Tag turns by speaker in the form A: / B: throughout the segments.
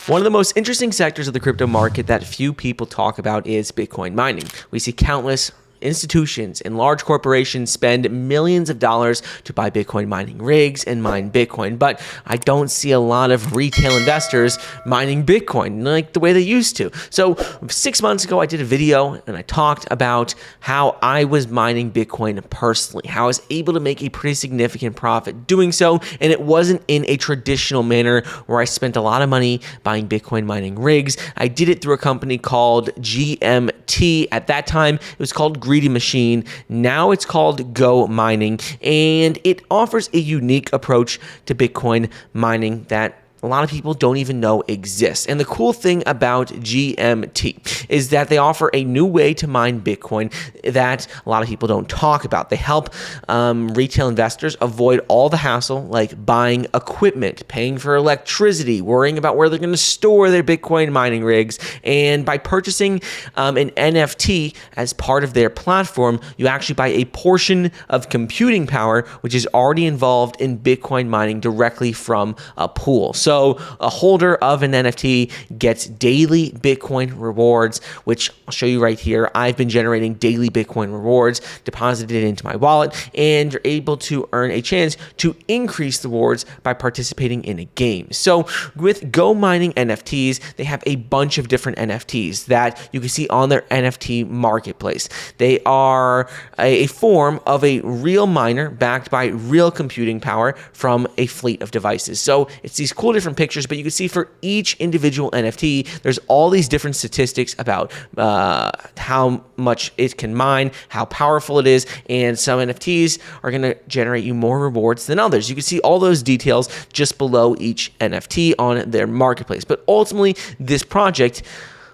A: One of the most interesting sectors of the crypto market that few people talk about is Bitcoin mining. We see countless institutions and large corporations spend millions of dollars to buy Bitcoin mining rigs and mine Bitcoin, but I don't see a lot of retail investors mining Bitcoin like the way they used to. So 6 months ago, I did a video and I talked about how I was mining Bitcoin personally, how I was able to make a pretty significant profit doing so, and it wasn't in a traditional manner where I spent a lot of money buying Bitcoin mining rigs. I did it through a company called GMT. At that time, it was called Greedy Machine. Now it's called Gomining, and it offers a unique approach to Bitcoin mining that a lot of people don't even know exists. And the cool thing about GMT is that they offer a new way to mine Bitcoin that a lot of people don't talk about. They help retail investors avoid all the hassle like buying equipment, paying for electricity, worrying about where they're going to store their Bitcoin mining rigs. And by purchasing an NFT as part of their platform, you actually buy a portion of computing power, which is already involved in Bitcoin mining directly from a pool. So a holder of an NFT gets daily Bitcoin rewards, which I'll show you right here. I've been generating daily Bitcoin rewards, deposited it into my wallet, and you're able to earn a chance to increase the rewards by participating in a game. So with Go Mining NFTs, they have a bunch of different NFTs that you can see on their NFT marketplace. They are a form of a real miner backed by real computing power from a fleet of devices. So it's these cool different pictures, but you can see for each individual NFT, there's all these different statistics about how much it can mine, how powerful it is, and some NFTs are going to generate you more rewards than others. You can see all those details just below each NFT on their marketplace. But ultimately, this project,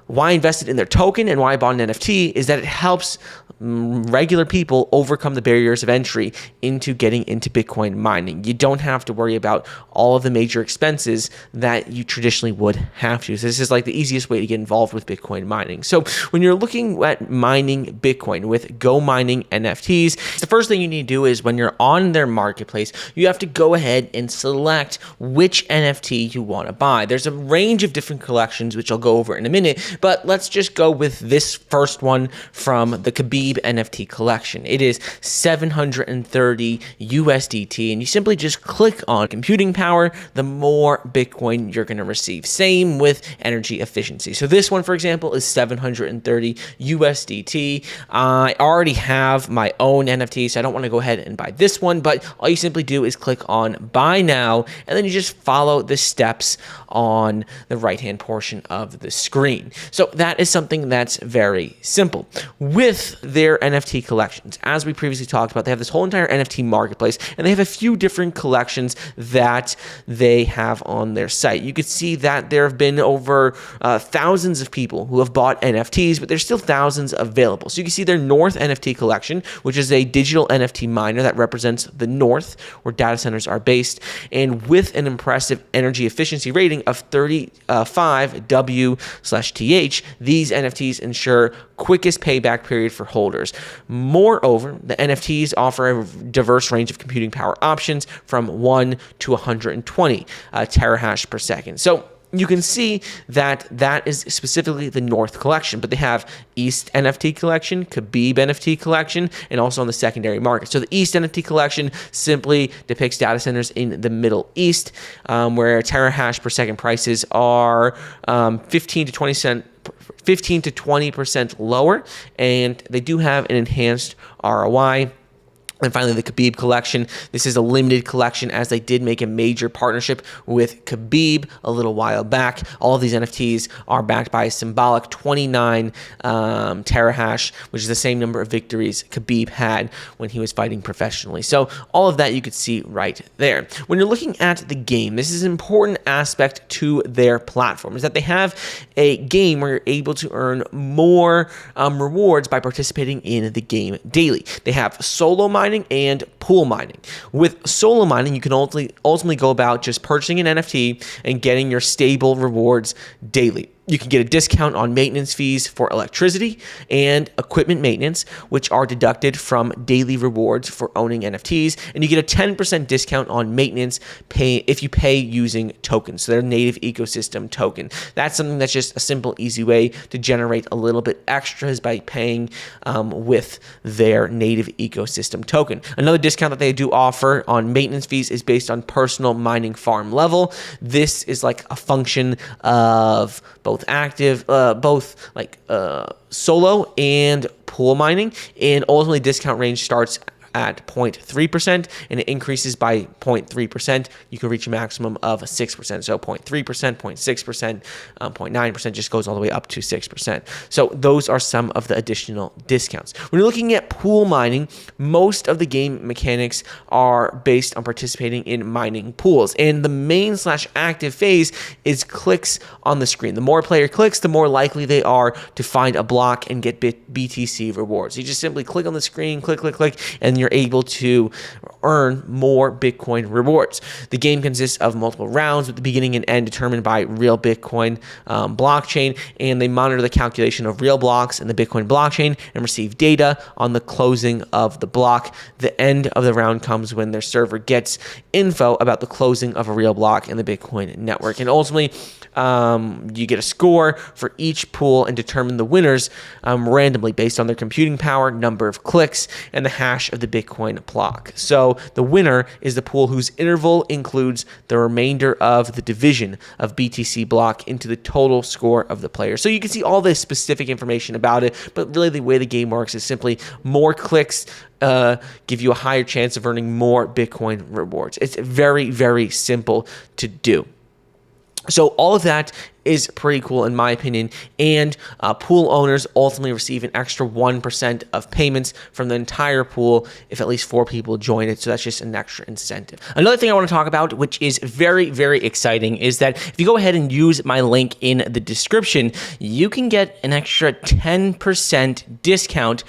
A: why I invested in their token and why I bought an NFT is that it helps regular people overcome the barriers of entry into getting into Bitcoin mining. You don't have to worry about all of the major expenses that you traditionally would have to. So this is like the easiest way to get involved with Bitcoin mining. So when you're looking at mining Bitcoin with Go Mining NFTs, the first thing you need to do is when you're on their marketplace, you have to go ahead and select which NFT you want to buy. There's a range of different collections, which I'll go over in a minute, but let's just go with this first one from the Khabib NFT collection. It is 730 USDT, and you simply just click on computing power, the more Bitcoin you're going to receive. Same with energy efficiency. So this one, for example, is 730 USDT. I already have my own NFT, so I don't want to go ahead and buy this one, but all you simply do is click on buy now, and then you just follow the steps on the right-hand portion of the screen. So that is something that's very simple. With their NFT collections, as we previously talked about, they have this whole entire NFT marketplace, and they have a few different collections that they have on their site. You could see that there have been over thousands of people who have bought NFTs, but there's still thousands available. So you can see their North NFT collection, which is a digital NFT miner that represents the North, where data centers are based, and with an impressive energy efficiency rating of 35 W/TH, these NFTs ensure quickest payback period for holders. Moreover, the NFTs offer a diverse range of computing power options from 1 to 120 terahash per second. So you can see that that is specifically the North collection, but they have East NFT collection, Khabib NFT collection, and also on the secondary market. So the East NFT collection simply depicts data centers in the Middle East, where terahash per second prices are 15 to 20% lower, and they do have an enhanced ROI. And finally, the Khabib collection. This is a limited collection as they did make a major partnership with Khabib a little while back. All of these NFTs are backed by a symbolic 29 terahash, which is the same number of victories Khabib had when he was fighting professionally. So all of that you could see right there. When you're looking at the game, this is an important aspect to their platform, is that they have a game where you're able to earn more rewards by participating in the game daily. They have solo mining and pool mining. With solo mining, you can ultimately go about just purchasing an NFT and getting your stable rewards daily. You can get a discount on maintenance fees for electricity and equipment maintenance, which are deducted from daily rewards for owning NFTs. And you get a 10% discount on maintenance if you pay using tokens, so their native ecosystem token. That's something that's just a simple, easy way to generate a little bit extras by paying with their native ecosystem token. Another discount that they do offer on maintenance fees is based on personal mining farm level. This is like a function of both solo and pool mining, and ultimately discount range starts at 0.3% and it increases by 0.3%. You can reach a maximum of 6%. So 0.3%, 0.6%, 0.9% just goes all the way up to 6%. So those are some of the additional discounts. When you're looking at pool mining, most of the game mechanics are based on participating in mining pools. And the main/active phase is clicks on the screen. The more a player clicks, the more likely they are to find a block and get BTC rewards. You just simply click on the screen, click, and you're able to earn more Bitcoin rewards. The game consists of multiple rounds with the beginning and end determined by real Bitcoin blockchain, and they monitor the calculation of real blocks in the Bitcoin blockchain and receive data on the closing of the block. The end of the round comes when their server gets info about the closing of a real block in the Bitcoin network. And ultimately, you get a score for each pool and determine the winners randomly based on their computing power, number of clicks, and the hash of the Bitcoin block. So the winner is the pool whose interval includes the remainder of the division of BTC block into the total score of the player. So you can see all this specific information about it, but really the way the game works is simply more clicks give you a higher chance of earning more Bitcoin rewards. It's very, very simple to do. So all of that is pretty cool in my opinion, and pool owners ultimately receive an extra 1% of payments from the entire pool if at least 4 people join it, so that's just an extra incentive. Another thing I want to talk about, which is very, very exciting, is that if you go ahead and use my link in the description, you can get an extra 10% discount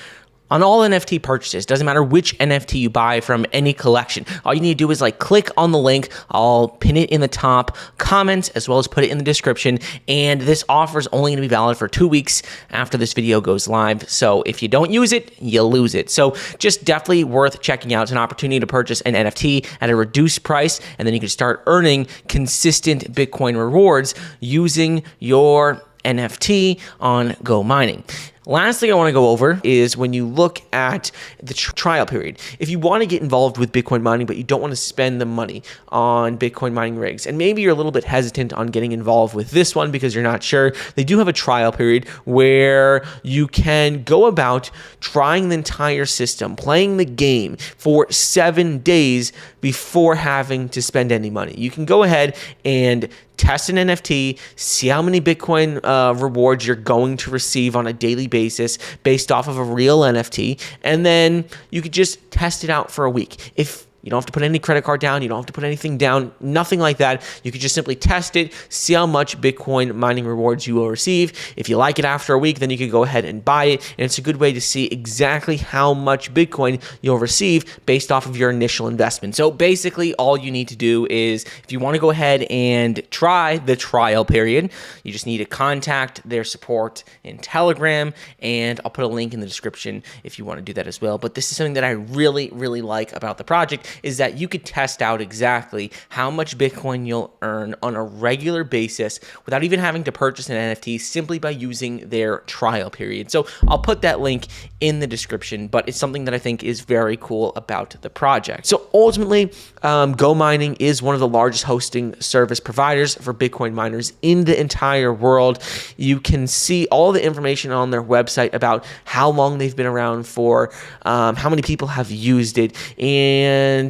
A: on all NFT purchases. Doesn't matter which NFT you buy from any collection. All you need to do is click on the link. I'll pin it in the top comments as well as put it in the description. And this offer is only going to be valid for 2 weeks after this video goes live. So if you don't use it, you lose it. So just definitely worth checking out. It's an opportunity to purchase an NFT at a reduced price, and then you can start earning consistent Bitcoin rewards using your NFT on Gomining. Last thing I want to go over is when you look at the trial period. If you want to get involved with Bitcoin mining, but you don't want to spend the money on Bitcoin mining rigs, and maybe you're a little bit hesitant on getting involved with this one because you're not sure, they do have a trial period where you can go about trying the entire system, playing the game for 7 days before having to spend any money. You can go ahead and test an NFT, see how many Bitcoin rewards you're going to receive on a daily basis based off of a real NFT, and then you could just test it out for a week. If you don't have to put any credit card down, you don't have to put anything down, nothing like that. You could just simply test it, see how much Bitcoin mining rewards you will receive. If you like it after a week, then you can go ahead and buy it, and it's a good way to see exactly how much Bitcoin you'll receive based off of your initial investment. So basically, all you need to do is, if you want to go ahead and try the trial period, you just need to contact their support in Telegram, and I'll put a link in the description if you want to do that as well. But this is something that I really, really like about the project, is that you could test out exactly how much Bitcoin you'll earn on a regular basis without even having to purchase an NFT, simply by using their trial period. So I'll put that link in the description, but it's something that I think is very cool about the project. So ultimately, Gomining is one of the largest hosting service providers for Bitcoin miners in the entire world. You can see all the information on their website about how long they've been around for, how many people have used it, and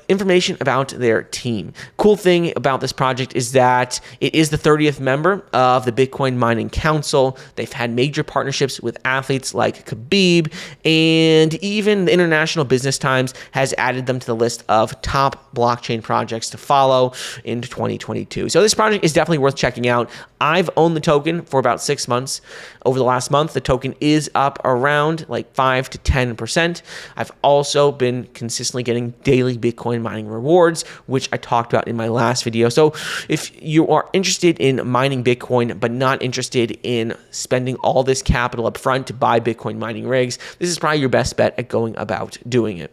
A: information about their team. Cool thing about this project is that it is the 30th member of the Bitcoin Mining Council. They've had major partnerships with athletes like Khabib, and even the International Business Times has added them to the list of top blockchain projects to follow in 2022. So this project is definitely worth checking out. I've owned the token for about 6 months. Over the last month, the token is up around like 5 to 10%. I've also been consistently getting daily Bitcoin mining rewards, which I talked about in my last video. So if you are interested in mining Bitcoin, but not interested in spending all this capital up front to buy Bitcoin mining rigs, this is probably your best bet at going about doing it.